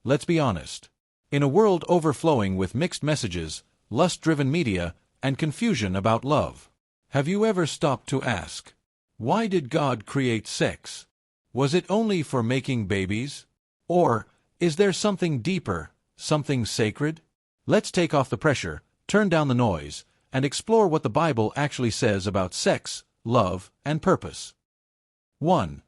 let's be honest. In a world overflowing with mixed messages, lust-driven media, and confusion about love, have you ever stopped to ask, why did God create sex? Was it only for making babies? Or, is there something deeper, something sacred? Let's take off the pressure, turn down the noise, and explore what the Bible actually says about sex, love, and purpose. 1.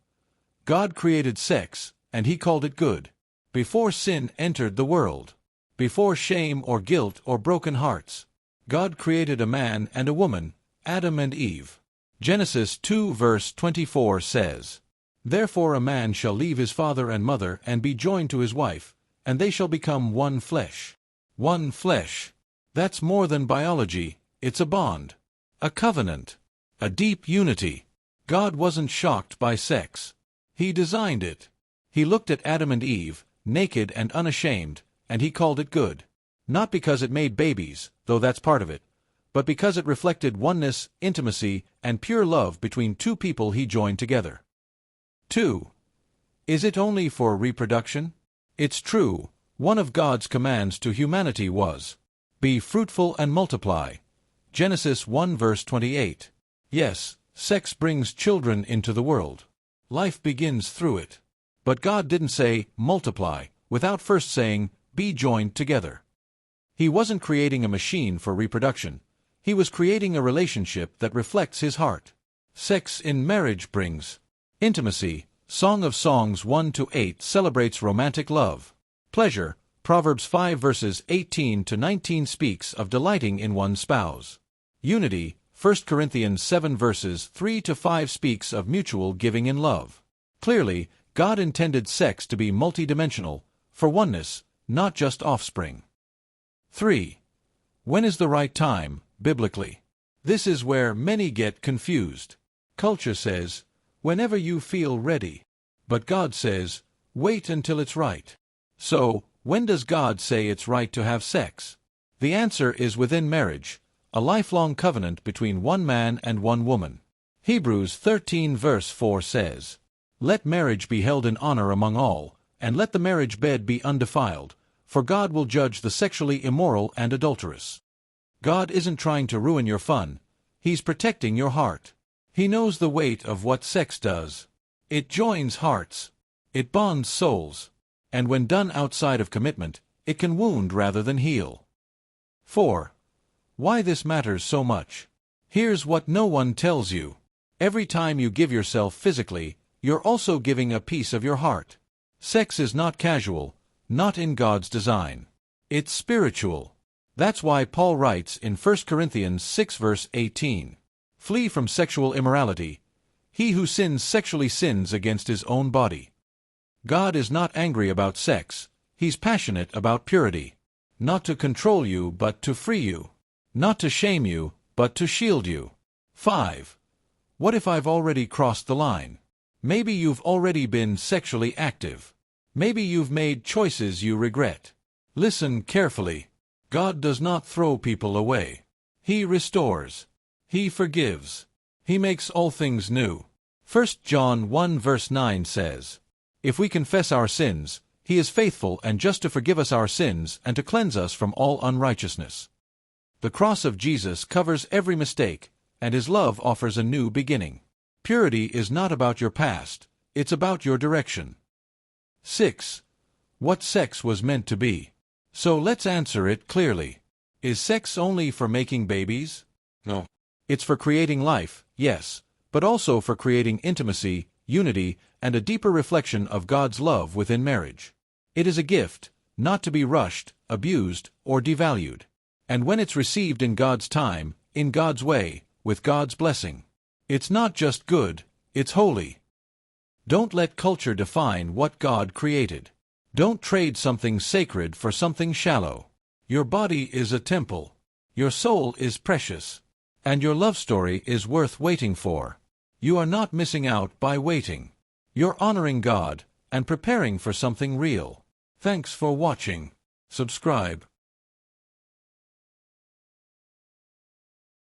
God created sex, and He called it good. Before sin entered the world, before shame or guilt or broken hearts, God created a man and a woman, Adam and Eve. Genesis 2 verse 24 says, "Therefore a man shall leave his father and mother and be joined to his wife, and they shall become one flesh." One flesh. That's more than biology, it's a bond, a covenant, a deep unity. God wasn't shocked by sex. He designed it. He looked at Adam and Eve, naked and unashamed, and He called it good. Not because it made babies, though that's part of it, but because it reflected oneness, intimacy, and pure love between two people He joined together. 2. Is it only for reproduction? It's true. One of God's commands to humanity was, "Be fruitful and multiply." Genesis 1 verse 28. Yes, sex brings children into the world. Life begins through it. But God didn't say, multiply, without first saying, be joined together. He wasn't creating a machine for reproduction. He was creating a relationship that reflects His heart. Sex in marriage brings intimacy. Song of Songs 1-8 celebrates romantic love. Pleasure. Proverbs 5 verses 18 to 19 speaks of delighting in one's spouse. Unity. 1 Corinthians 7 verses 3 to 5 speaks of mutual giving in love. Clearly, God intended sex to be multidimensional, for oneness, not just offspring. 3. When is the right time, biblically? This is where many get confused. Culture says, whenever you feel ready. But God says, wait until it's right. So, when does God say it's right to have sex? The answer is within marriage, a lifelong covenant between one man and one woman. Hebrews 13 verse 4 says, "Let marriage be held in honor among all, and let the marriage bed be undefiled, for God will judge the sexually immoral and adulterous." God isn't trying to ruin your fun. He's protecting your heart. He knows the weight of what sex does. It joins hearts. It bonds souls. And when done outside of commitment, it can wound rather than heal. 4. Why this matters so much? Here's what no one tells you. Every time you give yourself physically, you're also giving a piece of your heart. Sex is not casual, not in God's design. It's spiritual. That's why Paul writes in 1 Corinthians 6 verse 18, "Flee from sexual immorality. He who sins sexually sins against his own body." God is not angry about sex. He's passionate about purity. Not to control you, but to free you. Not to shame you, but to shield you. 5. What if I've already crossed the line? Maybe you've already been sexually active. Maybe you've made choices you regret. Listen carefully. God does not throw people away. He restores. He forgives. He makes all things new. 1 John 1 verse 9 says, "If we confess our sins, He is faithful and just to forgive us our sins and to cleanse us from all unrighteousness." The cross of Jesus covers every mistake, and His love offers a new beginning. Purity is not about your past, it's about your direction. 6. What sex was meant to be. So let's answer it clearly. Is sex only for making babies? No. It's for creating life, yes, but also for creating intimacy, unity, and a deeper reflection of God's love within marriage. It is a gift, not to be rushed, abused, or devalued. And when it's received in God's time, in God's way, with God's blessing, it's not just good, it's holy. Don't let culture define what God created. Don't trade something sacred for something shallow. Your body is a temple. Your soul is precious. And your love story is worth waiting for. You are not missing out by waiting. You're honoring God and preparing for something real. Thanks for watching. Subscribe.